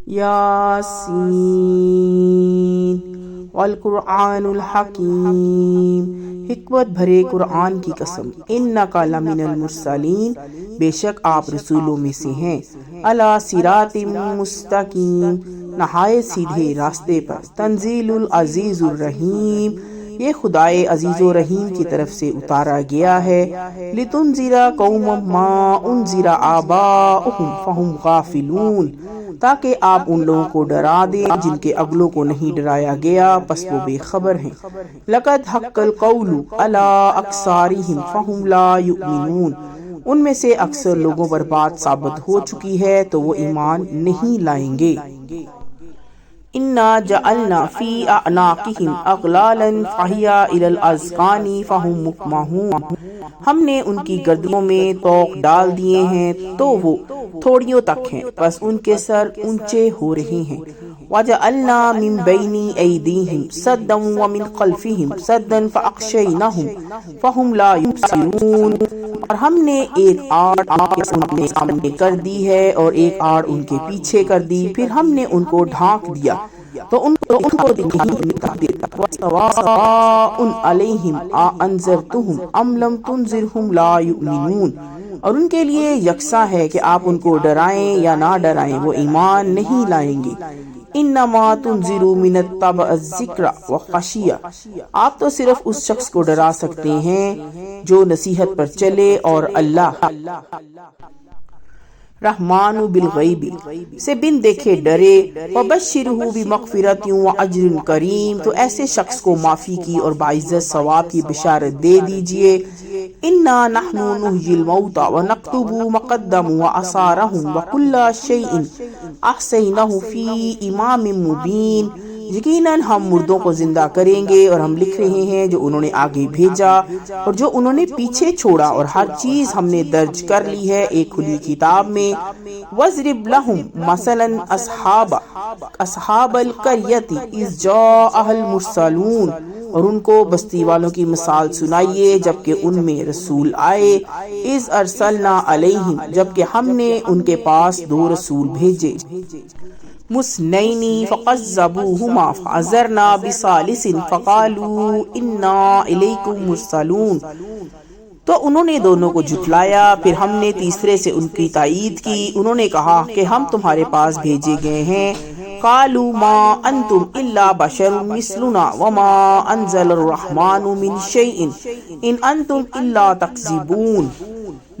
یاسین والقرآن الحکیم، حکمت بھرے قرآن کی قسم، انک لمن المرسلین، بے شک آپ رسولوں میں سے ہیں، علی صراط مستقیم، نہایت سیدھے راستے پر، تنزیل العزیز الرحیم، یہ خدائے عزیز و رحیم کی طرف سے اتارا گیا ہے، لتنذر قوما ما انذر آباؤہم فہم غافلون، تاکہ آپ ان لوگوں کو ڈرا دیں جن کے اگلوں کو نہیں ڈرایا گیا پس وہ بے خبر ہیں، لقد حق القول علی اکثرہم فہم لا یؤمنون، ان میں سے اکثر لوگوں پر بات ثابت ہو چکی ہے تو وہ ایمان نہیں لائیں گے۔ انا جعلنا فی اعناقہم اغلالا فہی الی الاذقان فہم مقمحون، ہم نے ان کی گردنوں میں طوق ڈال دیے ہیں تو وہ تھوڑیوں تک ہیں، بس ان کے سر اونچے ہو رہے ہیں، وجعلنا من بین ایدیہم سدا ومن خلفہم سدا فاغشیناہم فہم لا یبصرون، اور ہم نے ایک آڑ ان کے سامنے کر دی ہے اور ایک آڑ ان کے پیچھے کر دی، پھر ہم نے ان کو ڈھانک دیا تو ان کو نہیں ملتا دیتا، وَسَوَاءٌ عَلَيْهِمْ أَأَنذَرْتَهُمْ أَمْ لَمْ تُنذِرْهُمْ لَا يُؤْمِنُونَ، اور ان کے لیے یکساں ہے کہ آپ ان کو ڈرائیں یا نہ ڈرائیں وہ ایمان نہیں لائیں گے۔ انما تنذر من اتبع الذکر وخشی، آپ تو صرف اس شخص کو ڈرا سکتے ہیں جو نصیحت پر چلے اور اللہ رحمان بالغیب سے بن دیکھے ڈرے، وبشرہ بمغفرۃ واجر کریم، تو ایسے شخص کو معافی کی اور باعزت ثواب کی بشارت دے دیجئے۔ انا نحن نحیی الموتى ونکتب ما قدموا وآثارهم وکل شیء احصیناہ فی امام مبین، یقیناً ہم مردوں کو زندہ کریں گے اور ہم لکھ رہے ہیں جو انہوں نے آگے بھیجا اور جو انہوں نے پیچھے چھوڑا، اور ہر چیز ہم نے درج کر لی ہے ایک کھلی کتاب میں۔ وَاضْرِبْ لَهُمْ مَثَلًا أَصْحَابَ الْقَرْيَةِ إِذْ جَاءَهَا الْمُرْسَلُونَ، اور ان کو بستی والوں کی مثال سنائیے جبکہ ان میں رسول آئے، اِذْ أَرْسَلْنَا عَلَيْهِمْ، جبکہ ہم نے ان کے پاس دو رسول بھیجے، مسنین فقذبوہما فعزرنا بثالث فقالوا انا الیکم مرسلون، تو انہوں نے دونوں کو جھٹلایا، پھر ہم نے تیسرے سے ان کی تائید کی، انہوں نے کہا کہ ہم تمہارے پاس بھیجے گئے ہیں، قالوا ما انتم الا بشر مثلنا وما انزل الرحمن من شیء ان انتم الا تکذبون،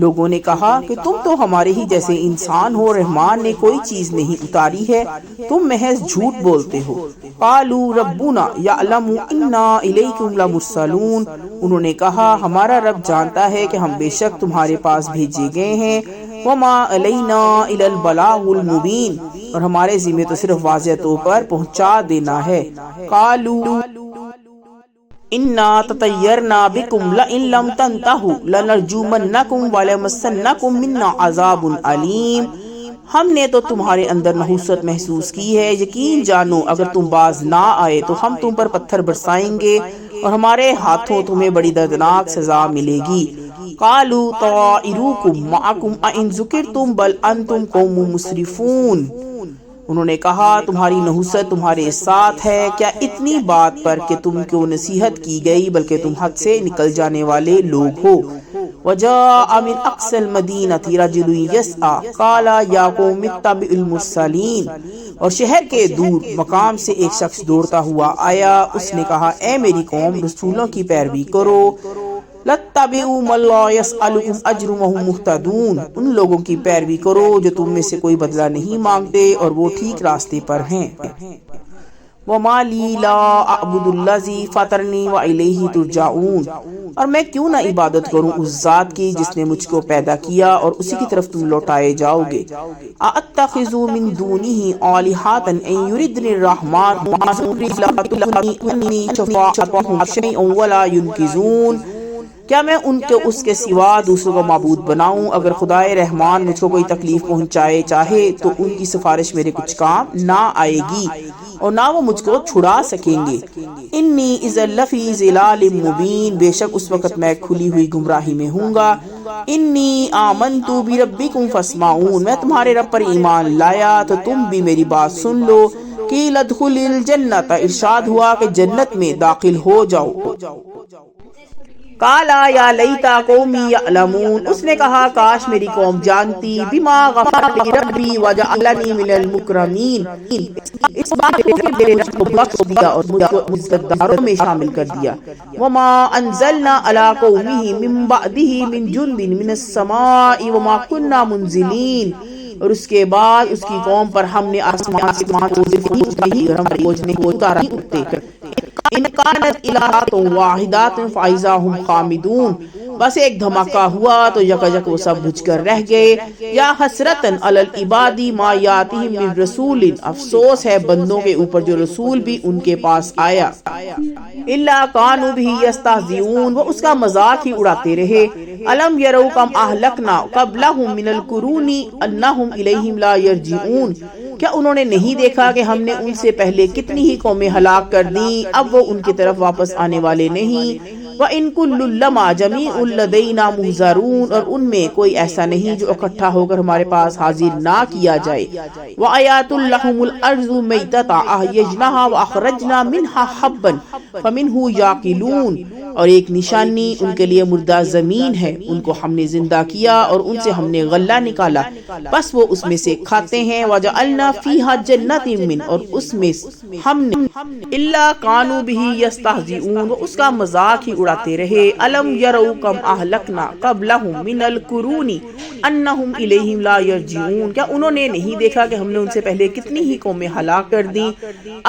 لوگوں نے کہا کہ تم تو ہمارے ہی جیسے انسان ہو، رحمان نے کوئی چیز نہیں اتاری ہے، تم محض جھوٹ بولتے ہو۔ قالوا ربنا یعلم انا الیکم لمرسلون، انہوں نے کہا ہمارا رب جانتا ہے کہ ہم بے شک تمہارے پاس بھیجے گئے ہیں، وما علینا الا البلاغ المبین، اور ہمارے ذمہ تو صرف واضح طور پر پہنچا دینا ہے۔ قالوا انا تطیرنا بکم لئن لم تنتہوا لنرجمنکم ولمسنکم منا عذاب علیم، ہم نے تو تمہارے اندر نحوست محسوس کی ہے، یقین جانو اگر تم باز نہ آئے تو ہم تم پر پتھر برسائیں گے اور ہمارے ہاتھوں تمہیں بڑی دردناک سزا ملے گی۔ قالوا طائرکم معکم ان ذکرتم بل انتم قوم مسرفون، انہوں نے کہا تمہاری نحوست تمہارے ساتھ ہے، کیا اتنی بات پر کہ تم کو نصیحت کی گئی بلکہ تم حد سے نکل جانے والے لوگ ہو۔ وجاء من اقصى المدینۃ رجل یسعى قال یا قوم اتبعوا المرسلین، اور شہر کے دور مقام سے ایک شخص دوڑتا ہوا آیا، اس نے کہا اے میری قوم رسولوں کی پیروی کرو، لَاتَّبِعُوا مَن لَّا يَسْأَلُكُمْ أَجْرًا وَهُم مُّهْتَدُونَ، ان لوگوں کی پیروی کرو جو تم میں سے کوئی بدلہ نہیں مانگتے اور وہ ٹھیک راستے پر ہیں۔ وَمَا لِي لَا أَعْبُدُ الَّذِي فَطَرَنِي وَإِلَيْهِ تُرْجَعُونَ، اور میں کیوں نہ عبادت کروں اس ذات کی جس نے مجھ کو پیدا کیا اور اسی کی طرف تم لوٹائے جاؤ گے۔ أَأَتَّخِذُ مِن دُونِهِ آلِهَةً إِن يُرِدْنِ الرَّحْمَٰنُ بِضُرٍّ لَّا تُغْنِ عَنِّي شَفَاعَتُهُمْ شَيْئًا وَلَا يُنقِذُونِ، کیا میں ان کے اس کے سوا دوسروں کو معبود بناؤں؟ اگر خدائے رحمان مجھ کو کوئی تکلیف پہنچائے چاہے تو ان کی سفارش میرے کچھ کام نہ آئے گی اور نہ وہ مجھ کو چھڑا سکیں گے۔ انی اذا لفی ضلال مبین، بے شک اس وقت میں کھلی ہوئی گمراہی میں ہوں گا۔ انی آمنت بربکم فاسمعون، میں تمہارے رب پر ایمان لایا تو تم بھی میری بات سن لو۔ قیل ادخل الجنۃ، ارشاد ہوا کہ جنت میں داخل ہو جاؤ۔ قالا یا لیتا قومی یعلمون، اس نے کہا کاش میری قوم جانتی، بما غفر لی ربی وجعلنی من المکرمین، اس بات کو کہ میرے رب کو بخش دیا اور مجھ کو عزتداروں میں شامل کر دیا۔ وما انزلنا علی قومہ من بعدہ من جند من السماء وما كنا منزلین، اور اس کے بعد اس کی قوم پر ہم نے آسمان سے اتارا کرتے۔ ان کانت الہات واحدات فاذا ہم خامدون، بس ایک دھماکہ ہوا تو یکجک وہ سب بجھ کر رہ گئے۔ یا حسرتن علی العباد ما یاتہم من رسول، افسوس ہے بندوں کے اوپر جو رسول بھی ان کے پاس آیا۔ الا کانوا بہ یستہزئون، وہ اس کا مذاق ہی اڑاتے رہے۔ الم یروا کم اہلکنا قبلہم من القرون انہم الیہم لا یرجعون، کیا انہوں نے نہیں دیکھا کہ ہم نے ان سے پہلے کتنی ہی قومیں ہلاک کر دیں، اب وہ ان کی طرف واپس آنے والے نہیں۔ وَإِن كُلٌّ لَّمَّا جَمِيعٌ لَّدَيْنَا مُحْضَرُونَ، اور ان میں کوئی ایسا نہیں جو اکٹھا ہو کر ہمارے پاس حاضر نہ کیا جائے۔ وَآيَاتٌ لَّهُمُ الْأَرْضُ مَيْتَةً أَحْيَيْنَاهَا وَأَخْرَجْنَا مِنْهَا حَبًّا فَمِنْهُ يَأْكُلُونَ، اور ایک نشانی ان کے لیے مردہ زمین ہے، ان کو ہم نے زندہ کیا اور ان سے ہم نے غلہ نکالا، بس وہ اس میں سے کھاتے ہیں۔ وَجَعَلْنَا فِيهَا جَنَّاتٍ مِّن، اور اس میں ہم نے إِلَّا كَانُوا بِهِ يَسْتَهْزِئُونَ، وہ اس کا مذاق ہی اڑاتے رہے۔ الم یروا کم اہلکنا قبلہم من القرون انہم الیہم لا یرجعون، کیا انہوں نے نہیں دیکھا کہ ہم نے ان سے پہلے کتنی ہی قومیں ہلاک کر دیں،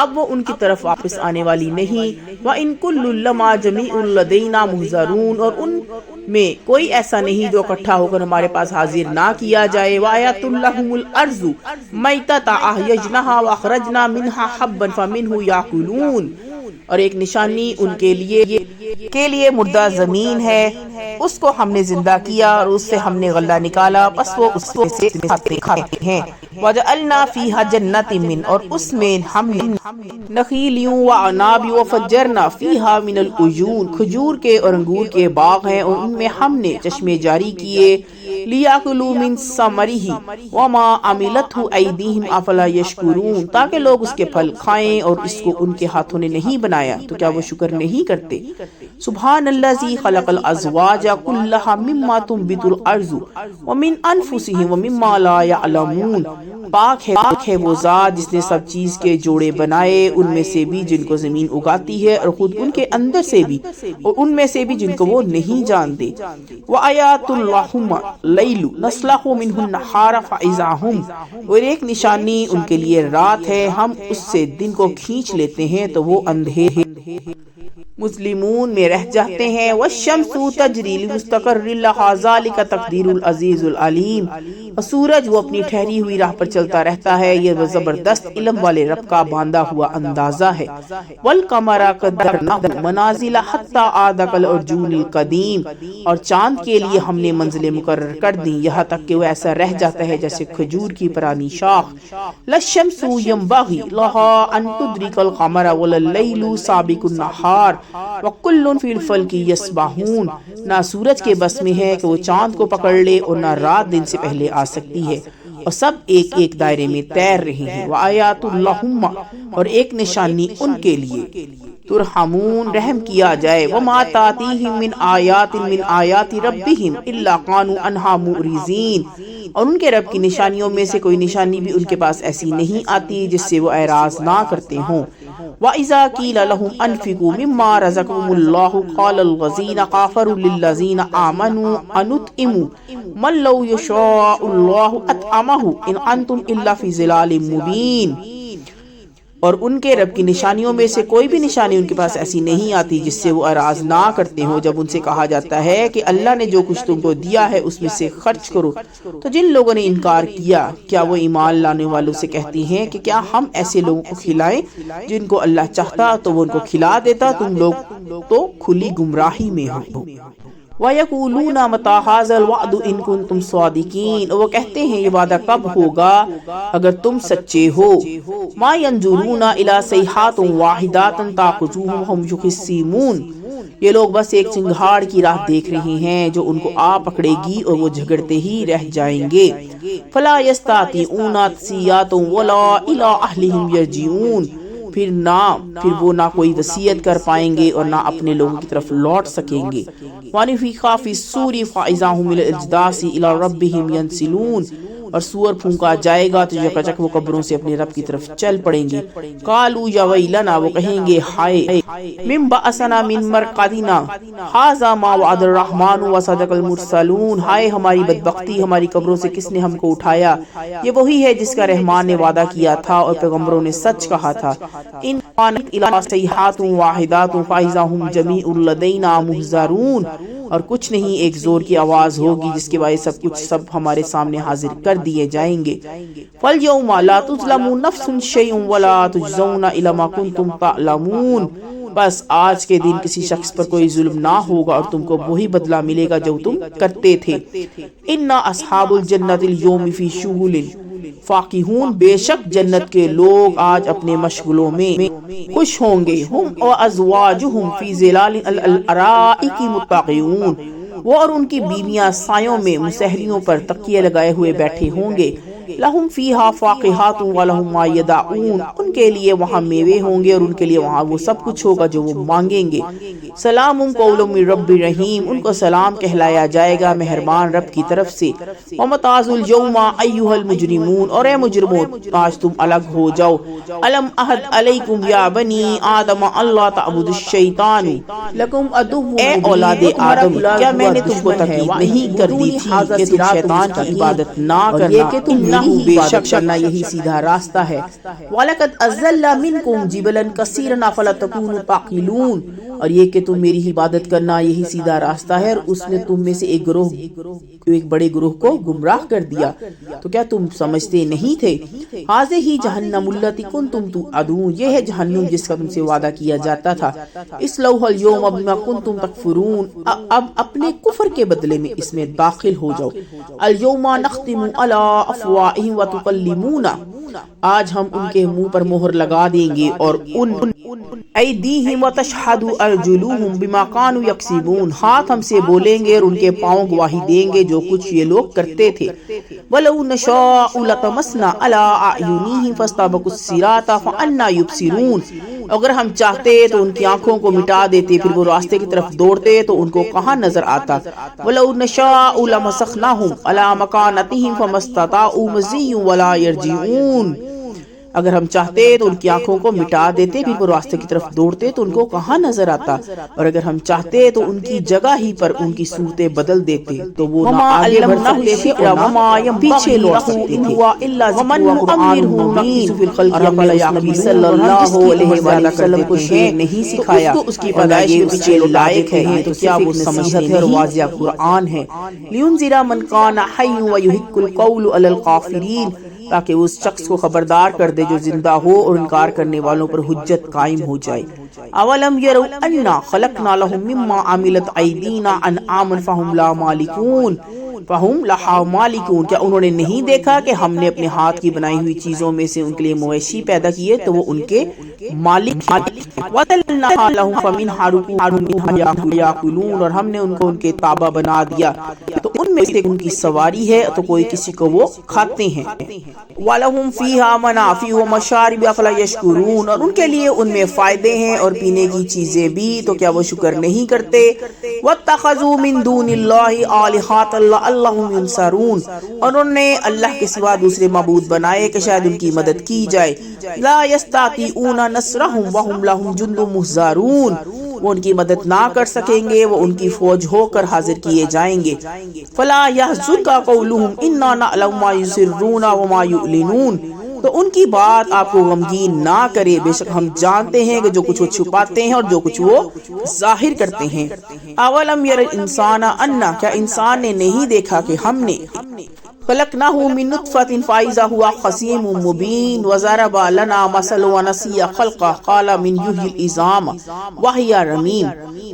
اب وہ ان کی طرف واپس آنے والی نہیں۔ وَإِن كُلٌّ لَّمَّا جَمِيعٌ لَّدَيْنَا مُحْضَرُونَ، اور ان میں کوئی ایسا نہیں جو اکٹھا ہو کر ہمارے پاس حاضر نہ کیا جائے۔ وَآيَاتٌ لَّهُمُ الْأَرْضُ مَيْتَةً أَحْيَيْنَاهَا وَأَخْرَجْنَا مِنْهَا حَبًّا فَمِنْهُ يَأْكُلُونَ، اور ایک نشانی ان کے لیے مردہ زمین ہے، اس کو ہم نے زندہ کیا اور اس سے ہم نے غلہ نکالا، بس وہ اس میں سے کھاتے ہیں۔ وَجَعَلْنَا فِيهَا جَنَّاتٍ مِّن، اور اس میں ہم نے نخیلیوں وعناب وفجرنا فِيهَا مِنَ الْعُيُونِ، کھجور کے اور انگور کے باغ ہیں اور ان میں ہم نے چشمے جاری کیے۔ لِيَأْكُلُوا مِن ثَمَرِهِ وَمَا عَمِلَتْهُ أَيْدِيهِمْ أَفَلَا يَشْكُرُونَ، تاکہ لوگ اس کے پھل کھائیں اور اس کو ان کے ہاتھوں نے نہیں بنایا تو کیا وہ شکر نہیں کرتے۔ سبحان الذی خلق الازواج کلها مما تنبت الارض ومن انفسهم ومما لا يعلمون، پاک ہے وہ ذات جس نے سب چیز کے جوڑے بنائے، ان میں سے بھی جن کو زمین اگاتی ہے اور خود ان کے اندر سے بھی اور ان میں سے بھی جن کو وہ نہیں جانتے۔ وآیات لہم اللیل نسلخ منہ النہار فاذا ہم، اور ایک نشانی ان کے لیے رات ہے، ہم اس سے دن کو کھینچ لیتے ہیں تو وہ اندھیرے مظلمون میں رہ جاتے ہیں۔ والشمس تجری لمستقر لها ذلك تقدیر العزیز العلیم، اور سورج وہ اپنی ٹھہری ہوئی راہ پر چلتا رہتا ہے، یہ وہ زبردست علم والے رب کا باندھا ہوا اندازہ ہے۔ والقمر قدرناه منازل حتى عاد كالعرجون القدیم، اور چاند کے لیے ہم نے منزلیں مقرر کر دیں یہاں تک کہ وہ ایسا رہ جاتا ہے جیسے کھجور کی پرانی شاخ۔ للشمس ينبغي لها ان تدرك القمر ولا الليل سابق النهار وَكُلٌّ فِي الْفَلْكِ يَسْبَحُونَ، نہ سورج کے بس میں ہے کہ وہ چاند کو پکڑ لے اور نہ رات دن سے پہلے آ سکتی ہے، اور سب ایک ایک دائرے میں تیر رہے ہیں۔ وَآيَاتُ لَهُمْ، اور ایک نشانی ان کے لیے ترحمون، رحم کیا جائے۔ وَمَا تَأْتِيهِم مِّنْ آيَاتٍ مِّنْ آيَاتِ رَبِّهِمْ إِلَّا كَانُوا عَنْهَا مُعْرِضِينَ، اور ان کے رب کی نشانیوں میں سے کوئی نشانی بھی ان کے پاس ایسی نہیں آتی جس سے وہ اعراض نہ کرتے ہوں۔ وَإِذَا قِيلَ لَهُمْ أَنفِقُوا مِمَّا رَزَقَكُمُ اللَّهُ قَالَ الَّذِينَ كَفَرُوا لِلَّذِينَ آمَنُوا أَنُطْعِمُ مَن لَّوْ يَشَاءُ اللَّهُ أَطْعَمَهُ إِنْ أَنتُمْ إِلَّا فِي ضِلَالٍ مُّبِينٍ، اور ان کے رب کی نشانیوں میں سے کوئی بھی نشانی ان کے پاس ایسی نہیں آتی جس سے وہ اعراض نہ کرتے ہوں۔ جب ان سے کہا جاتا ہے کہ اللہ نے جو کچھ تم کو دیا ہے اس میں سے خرچ کرو، تو جن لوگوں نے انکار کیا کیا وہ ایمان لانے والوں سے کہتی ہیں کہ کیا ہم ایسے لوگوں کو کھلائیں جن کو اللہ چاہتا تو وہ ان کو کھلا دیتا، تم لوگ تو کھلی گمراہی میں ہو۔ وَيَقُولُونَ مَتَى هَٰذَا الْوَعْدُ إِن كُنتُمْ صَادِقِينَ، اور وہ کہتے ہیں یہ وعدہ کب ہوگا اگر تم سچے ہو۔ مَا يَنظُرُونَ إِلَىٰ صَيْحَةٍ وَاحِدَةٍ تَأْخُذُهُمْ وَهُمْ يَخِصِّمُونَ، یہ لوگ بس ایک چنگھاڑ کی راہ دیکھ رہے ہیں جو ان کو آ پکڑے گی اور وہ جھگڑتے ہی رہ جائیں گے۔ فَلَا يَسْتَطِيعُونَ تَصْدِيَةً وَلَا إِلَىٰ أَهْلِهِمْ يَرْجِعُونَ، پھر وہ نہ کوئی وصیت کر پائیں گے اور نہ اپنے لوگوں کی طرف لوٹ سکیں گے۔ وَنُفِخَ فِي الصُّورِ فَإِذَا هُمْ مِنَ الْأَجْدَاثِ إِلَىٰ رَبِّهِمْ يَنسِلُونَ، اور سور پھونکا جائے گا تو یکجک وہ قبروں سے اپنے رب کی طرف چل پڑیں گے۔ قالوا یا ویلنا، وہ کہیں گے ہائے، من بعثنا من مرقدنا ھذا ما وعد الرحمن وصدق المرسلون، ہائے ہماری بدبختی، ہماری قبروں سے کس نے ہم کو اٹھایا، یہ وہی ہے جس کا رحمان نے وعدہ کیا تھا اور پیغمبروں نے سچ کہا تھا۔ ان كانت الا صيحات واحدات فاذا هم جميع لدينا محضرون، اور کچھ نہیں ایک زور کی آواز ہوگی جس کے باعث سب ہمارے سامنے حاضر کر دیے جائیں گے۔ فَالْيَوْمَ لَا تُظْلَمُ نَفْسٌ شَيْئًا وَلَا تُجْزَوْنَ إِلَّا مَا كُنتُمْ تَعْلَمُونَ، بس آج کے دن کسی شخص پر کوئی ظلم نہ ہوگا اور تم کو وہی بدلہ ملے گا جو تم کرتے تھے۔ إِنَّ أَصْحَابُ الْجَنَّةِ الْيَوْمِ فِي شُغُلٍ فاقہون، بے شک جنت کے لوگ آج اپنے مشغلوں میں خوش ہوں گے۔ ہم وازواجہم فی ظلال الارائک متقیون، وہ اور ان کی بیویاں سایوں میں مسہریوں پر تکیے لگائے ہوئے بیٹھے ہوں گے۔ لہم فیہا فاقہات ولہم ما یدعون، ان کے لیے وہاں میوے ہوں گے اور ان کے لیے وہاں وہ سب کچھ ہوگا جو وہ مانگیں گے۔ سلام قول من رب رحیم، ان کو سلام کہلایا جائے گا مہربان رب کی طرف سے۔ ومتازوا اليوم ایھا المجرمون، اور اے مجرموں آج تم الگ ہو جاؤ۔ الم عہد علیکم یا بنی آدم اللہ تعبدوا الشیطان لکم عدو، اے اولاد آدم کیا میں نے تم کو تکلیف نہیں کر دی تھی کہ تم شیطان کی عبادت نہ کرنا، کہ تم بے شک کرنا یہی سیدھا راستہ ہے۔ وَلَقَدْ أَضَلَّ مِنْكُمْ جِبَلًا كَثِيرًا أَفَلَا تَكُونُوا تَعْقِلُونَ، اور یہ کہ تم میری عبادت کرنا یہی سیدھا راستہ ہے، اور اس نے تم میں سے ایک بڑے گروہ کو گمراہ کر دیا، تو کیا تم سمجھتے نہیں تھے؟ هَٰذِهِ جَهَنَّمُ الَّتِي كُنتُمْ تُوعَدُونَ، یہ ہے جہنم جس کا تم سے وعدہ کیا جاتا تھا۔ اصلوها اليوم بما كنتم تكفرون، اب اپنے کفر کے بدلے میں اس میں داخل ہو جاؤ۔ اليوم نختم على افواہہم وتکلمونا، آج ہم ان کے منہ پر مہر لگا دیں گے اور ایدیہم وتشہد ارجلہم بما كانوا یکسبون، ہاتھ ہم سے بولیں گے اور ان کے پاؤں گواہی دیں گے جو کچھ یہ لوگ کرتے تھے۔ وَلَوْ نَشَاءُ لَطَمَسْنَا عَلَىٰ أَعْيُنِهِمْ فَاسْتَبَقُوا الصِّرَاطَ فَأَنَّىٰ يُبْصِرُونَ، اگر ہم چاہتے تو ان کی آنکھوں کو مٹا دیتے، پھر وہ راستے کی طرف دوڑتے تو ان کو کہاں نظر آتا۔ وَلَوْ نَشَاءُ لَمَسَخْنَاهُمْ عَلَىٰ مَكَانَتِهِمْ فَمَا اسْتَطَاعُوا مَضِيًّا وَلَا يَرْجِعُونَ، اگر ہم چاہتے تو ان کی آنکھوں کو مٹا دیتے، پھر وہ راستے کی طرف دوڑتے تو ان کو کہاں نظر آتا، اور اگر ہم چاہتے تو ان کی جگہ ہی پر ان کی صورتیں بدل دیتے تو وہ نہ آگے بڑھ سکتے تھے اور نہ پیچھے لوٹ سکتے تھے۔ وَمَن نُعَمِّرْهُ نَنكِسْهُ فِي الْخَلْقِ أَفَلَا يَعْقِلُونَ، صلی اللہ علیہ وسلم کو شعر نہیں سکھایا تو اس کی پیدائش کے پیچھے لائق ہے تو کیا وہ سمجھتے ہیں؟ اور واضح قرآن ہے۔ لِيُنذِرَ مَن كَانَ حَيًّا وَيُحِقَّ الْقَوْلُ عَلَى الْكَافِرِينَ، تاکہ اس شخص کو خبردار کر دے جو زندہ ہو اور انکار کرنے والوں پر حجت قائم ہو جائے۔ اولم یروا انا خلقنا لهم مما عملت ایدینا انعاما فهم لها مالکون، کیا انہوں نے نہیں دیکھا کہ ہم نے اپنے ہاتھ کی بنائی ہوئی چیزوں میں سے ان کے لیے مویشی پیدا کیے تو وہ ان کے مالک ہیں۔ وَذَلَّلْنَاهَا لَهُمْ فَمِنْهَا رُكُوبُهُمْ وَمِنْهَا يَأْكُلُونَ، اور ہم نے ان کو ان کے تابع بنا دیا تو ان میں سے ان کی سواری ہے تو کوئی کسی کو وہ کھاتے ہیں۔ وَلَهُمْ فِيهَا مَنَافِعُ وَمَشَارِبُ أَفَلَا يَشْكُرُونَ، اور ان کے لیے ان میں فائدے ہیں اور پینے کی چیزیں بھی، تو کیا وہ شکر نہیں کرتے؟ وَاتَّخَذُوا مِن دُونِ اللَّهِ آلِهَةً لَعَلَّهُمْ يُنصَرُونَ، اور انہوں نے اللہ کے سوا دوسرے معبود بنائے کہ شاید ان کی مدد کی جائے۔ لَا يَسْتَطِيعُونَ نَصْرَهُمْ وَهُمْ لَهُمْ جُندٌ مُحْضَرُونَ، وہ ان کی مدد نہ کر سکیں گے، وہ ان کی فوج ہو کر حاضر کیے جائیں گے۔ فَلَا يَحْزُنْكَ قَوْلُهُمْ إِنَّا نَعْلَمُ مَا يُسِرُّونَ وَمَا يُعْلِنُونَ، تو ان کی بات آپ کو غمگین نہ کرے، بے شک ہم جانتے ہیں کہ جو کچھ وہ چھپاتے ہیں اور جو کچھ وہ ظاہر کرتے ہیں۔ اولم یر الانسان انا، کیا انسان نے نہیں دیکھا کہ ہم نے خلقناه من نطفة فإذا هو خصيم مبين وضرب لنا مثلا ونسي خلقه قال من يحيي العظام وهي رميم.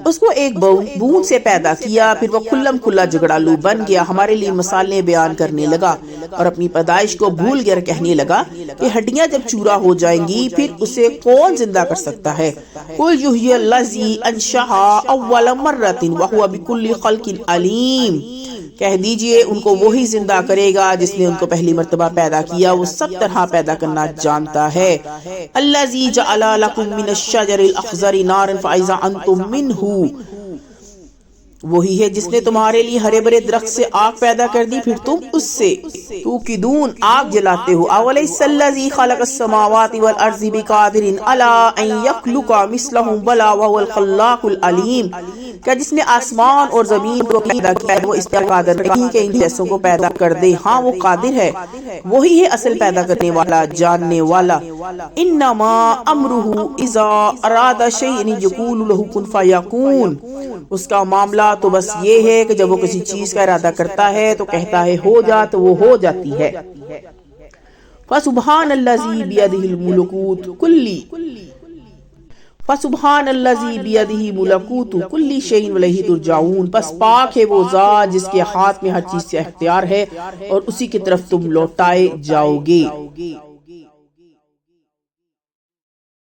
اس کو ایک بوند سے پیدا کیا، پھر وہ کھلم کھلا جھگڑالو بن گیا، ہمارے لیے مثالیں بیان کرنے لگا اور اپنی پیدائش کو بھول کر کہنے لگا کہ ہڈیاں جب چورا ہو جائیں گی پھر اسے کون زندہ کر سکتا ہے؟ قل یحیی الذی انشأها اول مرۃ وہو بکل خلق علیم. کہہ دیجئے ان کو وہی زندہ کرے گا جس نے ان کو پہلی مرتبہ پیدا کیا، وہ سب طرح پیدا کرنا جانتا ہے. الذی جعل لکم من الشجر الاخضر نارا فاذا انتم منہ، وہی ہے جس نے تمہارے لیے ہرے بھرے درخت سے آگ پیدا کر دی پھر تم اس سے توقدون آگ جلاتے ہو. اولیس الذی خلق السماوات والارض بقادر علی ان یخلق مثلهم بلی وهو الخلاق العلیم. کیا جس نے آسمان اور زمین کو پیدا کیا ہے وہ اس پر قادر نہیں کہ ان جیسوں کو پیدا کر دے؟ ہاں وہ قادر ہے، وہی ہے اصل پیدا کرنے والا، جاننے والا. انما امرہ اذا اراد شیئا یقول له کن فیکون. اس کا معاملہ تو بس یہ ہے کہ جب وہ کسی چیز کا ارادہ کرتا ہے تو کہتا ہے ہو جا تو وہ ہو جاتی ہے. فسبحان الذی بیدہ الملکوت کلی فسبحان الذی بیدہ ملکوت کل شیء والیہ ترجعون. پس پاک ہے وہ ذات جس کے ہاتھ میں ہر چیز سے اختیار ہے اور اسی کی طرف تم لوٹائے جاؤ گے.